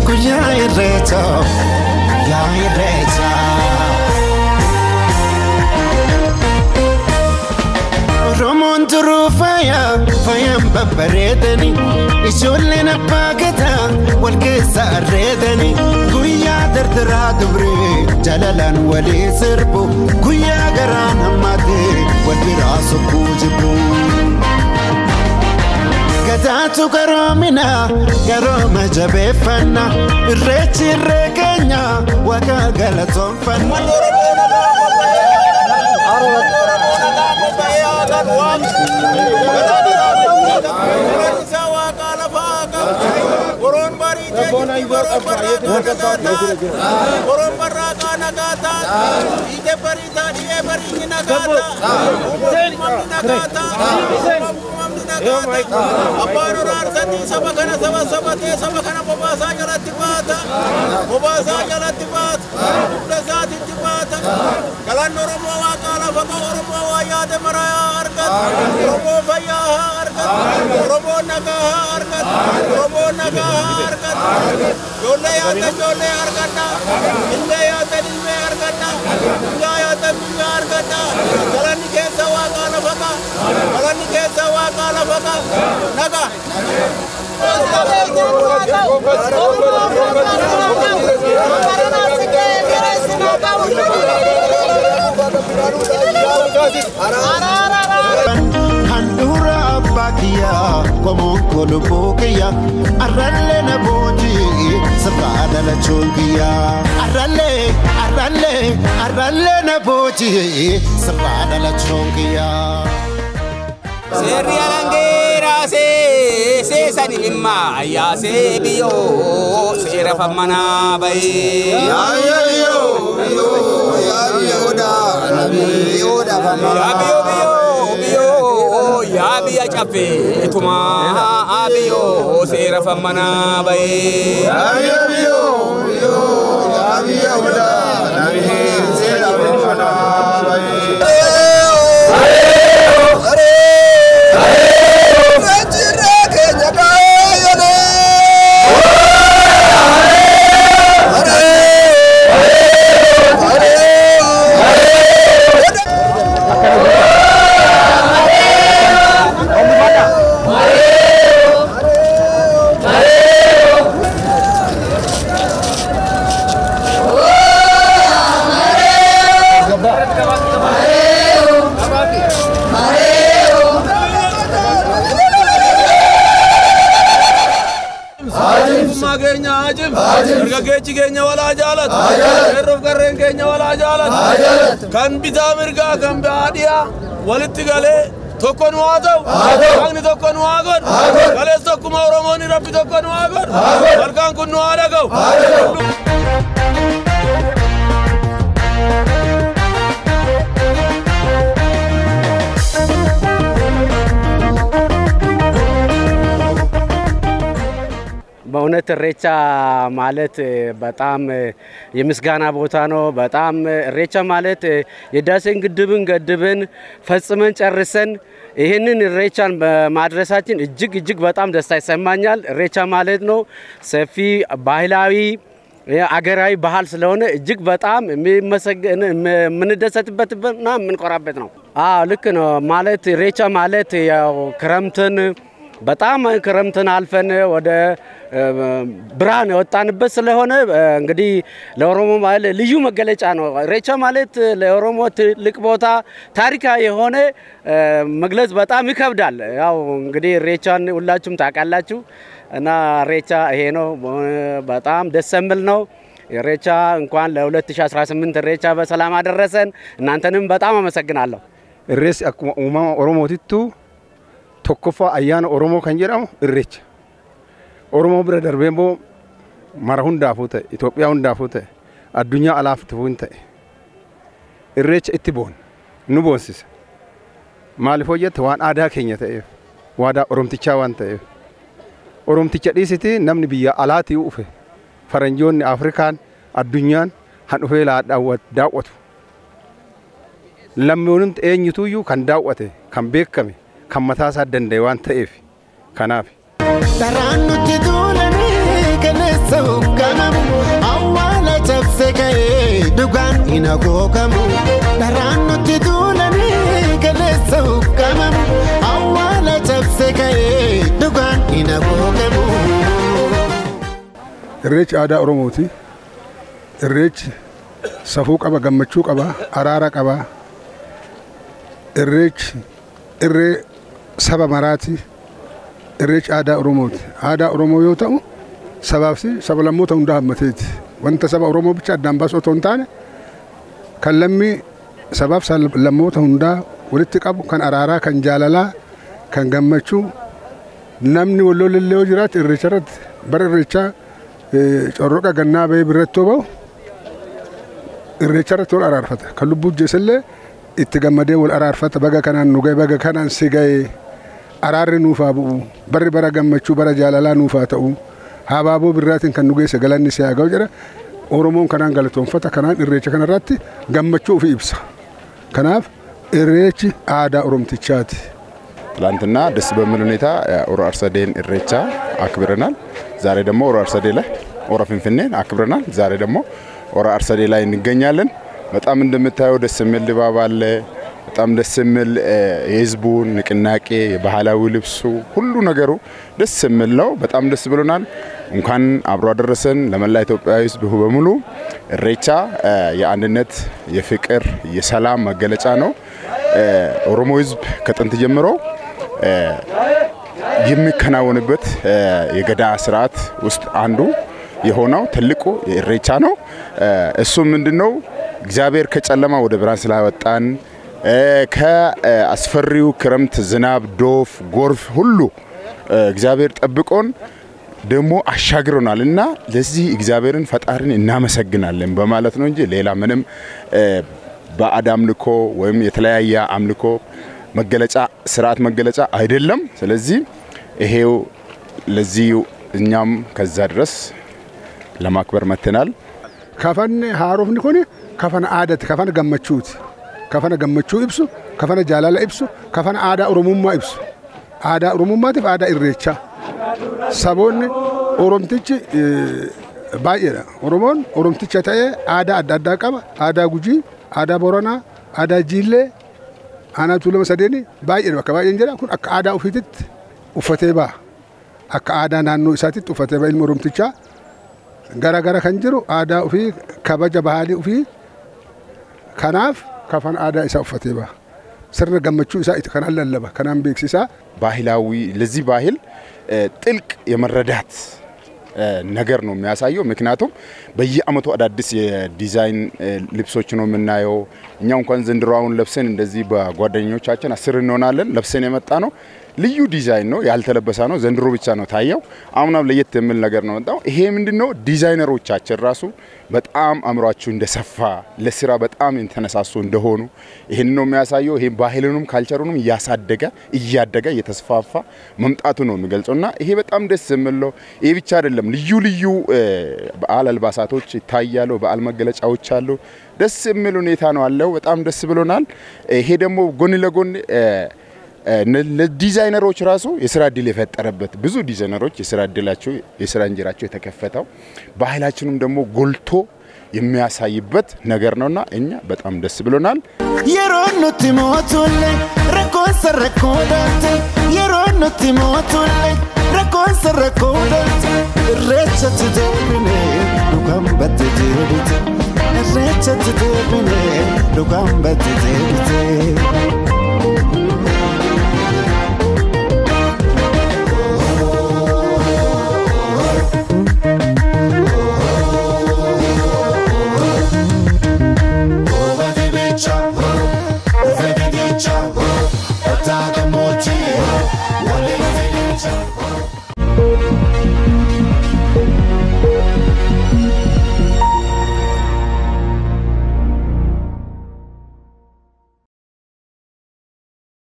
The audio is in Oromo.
Kuya irrecha, ya irrecha. Romon turu faya, faya babaredani. Ijoolleen abbaa gataa wal keessa arreedani. Guyyaa dardaraa dubree jalalaan walii sirbu. Guyyaa garaan hammatee wal biraa sokkuu jibbu. Gataatu garoomina garooma jabeeffanna. Irreechi irree keenya waaqa galatoonfanna. Handura bakia como colubokia arralle na boji sabada la chongia arralle na boji sabada la chongia Seria langera se sani mimma ya se biyo sera famana bai ya da nabi da famana biyo ya biya chafe tuma abiyo sera famana bai ya biyo ya biya da nabi sera famana bai Kan bisa mirga kan bahagia walitigale tokkon waadaw agni tokkon waagon kales tokkuma oromoni rabbi tokkon waagon markan kun nu adagaw በእውነት ኢሬቻ ማለት በጣም የምስጋና ቦታ ነው በጣም ኢሬቻ ማለት የዳሴን ግድብን ገድበን ፈጽመን ጨርሰን ይሄንን ኢሬቻን በማድረሳችን እጅግ በጣም ደስታ ይሰማኛል ኢሬቻ ማለት ነው ሰፊ ባህላዊ አገራዊ ባህል ስለሆነ እጅግ በጣም የሚመሰገን ምንደሰትበትና ምንቆራበት ነው ልክ ነው ማለት ኢሬቻ ማለት ያው ክረምትን በጣም ክረምትን አልፈን ወደ ብርሃን ወጣንበት ስለሆነ እንግዲህ ለኦሮሞ ማለት ልዩ መገለጫ ነው ኢሬቻ ማለት ለኦሮሞ ትልቅ ቦታ ታሪካዊ የሆነ መግለጽ በጣም ይከብዳል ያው እንግዲህ ኢሬቻን ሁላችሁም ታውቃላችሁ እና ኢሬቻ ይሄ ነው በጣም ደስ የሚል ነው ኢሬቻ እንኳን ለ2018 ኢሬቻ በሰላም አደረሰን እናንተንም በጣም አመሰግናለሁ ኢሬቻ አኩማ ኦሮሞቲቱ tokkofa ayyaana oromoo kan jedhamu irreecha oromoo bira darbeemmoo mara hundaafuu ta'e Itoophiyaa hundaafuu ta'e addunyaa alaaftuu hin ta'e irreecha itti boon nu boonsisa maaliif hojjette waan aadaa keenya ta'eef waadaa oromtichaa waan ta'eef oromticha dhiisiti namni biyya alaatii ufe faranjoonni Afrikaan addunyaan han dhufee daawwatu lammoonni eenyutuyyuu kan daawwate kan beekame kan mataasaa danda'e waan ta'eef kanaaf Taraannutti duulanii kenneessa dhugaan hin agoogamu dharaan nutti tuulanii kaleessa uggamamu awwaala cabse ka'ee dhugaan hin agoogamu. Irreechi aadaa Oromooti. Irreechi safuu qaba, gammachuu qaba, araara qaba. Irreechi irree saba maraati. Irreechi aadaa Oromooti. Aadaa Oromoo yoo ta'u sabaaf saba lammoota hundaa hammateeti. Wanta saba Oromoo bicha addaan baasu otoo hin taane kan lammii sabaaf lammoota hundaa walitti qabu, kan araaraa, kan jaalalaa, kan gammachuu. Namni wallollee yoo jiraate irreecha irratti bara irreechaa corroqa gannaa bahee birrattoo bahu irreecha irratti wal araarfata. Kan lubbuu jeesallee itti gammadee wal araarfata. Baga kanaan nu gahe, baga kanaan si gahe, araarri nuufaa bu'u, barri bara gammachuu, bara jaalalaa nuufaa ta'u, habaaboo birraatiin kan nu geesse galanni si haa ga'u jedha. Oromoon kanaan galatoonfata. Kanaan irreecha kanarratti gammachuu ofii ibsa. Kanaaf irreechi aadaa Oromtichaati. ትላንትና ደስ በሚል ሁኔታ ኦሮ አርሰዴን ኢሬቻ አክብረናል። ዛሬ ደግሞ ኦሮ አርሰዴ ላይ ኦሮ ፍንፍኔን አክብረናል። ዛሬ ደግሞ ኦሮ አርሰዴ ላይ እንገኛለን። በጣም እንደምታየው ደስ የሚል ድባብ አለ። በጣም ደስ የሚል የህዝቡ ንቅናቄ፣ የባህላዊ ልብሱ፣ ሁሉ ነገሩ ደስ የሚል ነው። በጣም ደስ ብሎናል። እንኳን አብሮ አደረሰን ለመላ ኢትዮጵያዊ ህዝብ በሙሉ። ኢሬቻ የአንድነት፣ የፍቅር፣ የሰላም መገለጫ ነው። ኦሮሞ ህዝብ ከጥንት ጀምሮ የሚከናወንበት የገዳ ስርዓት ውስጥ አንዱ የሆነው ትልቁ ኢሬቻ ነው። እሱ ምንድነው? እግዚአብሔር ከጨለማ ወደ ብርሃን ስላወጣን ከአስፈሪው ክረምት ዝናብ፣ ዶፍ፣ ጎርፍ ሁሉ እግዚአብሔር ጠብቆን ደግሞ አሻግሮናልና ለዚህ እግዚአብሔርን ፈጣሪን እናመሰግናለን በማለት ነው እንጂ ሌላ ምንም ባዕድ አምልኮ ወይም የተለያየ አምልኮ መገለጫ ስርዓት መገለጫ አይደለም። ስለዚህ ይሄው ለዚህ እኛም ከዛ ድረስ ለማክበር መተናል። ከፈን ሃሮፍኒ ኮኒ ከፈን አደት ከፈን ገመቹት ከፈን ገመቹ ይብሱ ከፈን ጃላላ ይብሱ ከፈን አዳ ኦሮሞማ ይብሱ አዳ ኦሮሞማት አዳ ኢሬቻ ሰቦን ኦሮምቲች ባየራ ኦሮሞን ኦሮምቲች ታየ አዳ አዳዳ ቀባ አዳ ጉጂ አዳ ቦረና አዳ ጂሌ አናቱ ለመሰደኒ ባየራ ከባይ እንጀራ ኩን አካ አዳ ኡፊትት ኡፈቴባ አካ አዳ ናኖ ኢሳቲት ኡፈቴባ ኢልሞ ኦሮምቲቻ ጋራ ጋራ ከንጅሩ አዳ ኡፊ ከበጀ ባህሊ ኡፊ ከናፍ ከፈን አዳ ኢሳ ኡፈቴባ ስርነ ገመቹ ኢሳ ኢተከናለለባ ከናም ቤክሲሳ ባህላዊ ለዚህ ባህል ጥልቅ የመረዳት ነገር ነው የሚያሳየው። ምክንያቱም በየአመቱ አዳዲስ የዲዛይን ልብሶች ነው የምናየው። እኛ እንኳን ዘንድሮውን ለብሰን እንደዚህ በጓደኞቻችን 10 እንሆናለን ለብሰን የመጣ ነው። ልዩ ዲዛይን ነው፣ ያልተለበሰ ነው። ዘንድሮ ብቻ ነው ታየው። አሁንም ለየት የሚል ነገር ነው መጣው። ይሄ ምንድነው? ዲዛይነሮቻችን ራሱ በጣም አምሯቸው እንደሰፋ ለስራ በጣም እንተነሳሱ እንደሆኑ ይሄን ነው የሚያሳየው። ይሄ ባህሉንም ካልቸሩንም እያደገ እየተስፋፋ መምጣቱ ነው የሚገልጸውና ይሄ በጣም ደስ የሚል ነው። ይሄ ብቻ አይደለም፣ ልዩ ልዩ በዓል አልባሳቶች ይታያሉ፣ በዓል መገለጫዎች አሉ። ደስ የሚል ሁኔታ ነው አለው። በጣም ደስ ብሎናል። ይሄ ደግሞ ጎን ለጎን ለዲዛይነሮች ራሱ የስራ እድል የፈጠረበት ብዙ ዲዛይነሮች የስራ እድላቸው የስራ እንጀራቸው የተከፈተው ባህላችንም ደግሞ ጎልቶ የሚያሳይበት ነገር ነውና እኛ በጣም ደስ ብሎናል። የሮኑት ሞቱለ ረኮሰረኮዳት የሮኑት ሞቱለ ረኮሰረኮዳት ረቸት ደብኔ ዱካም በትቴብት ረቸት ደብኔ ዱካም በትቴብት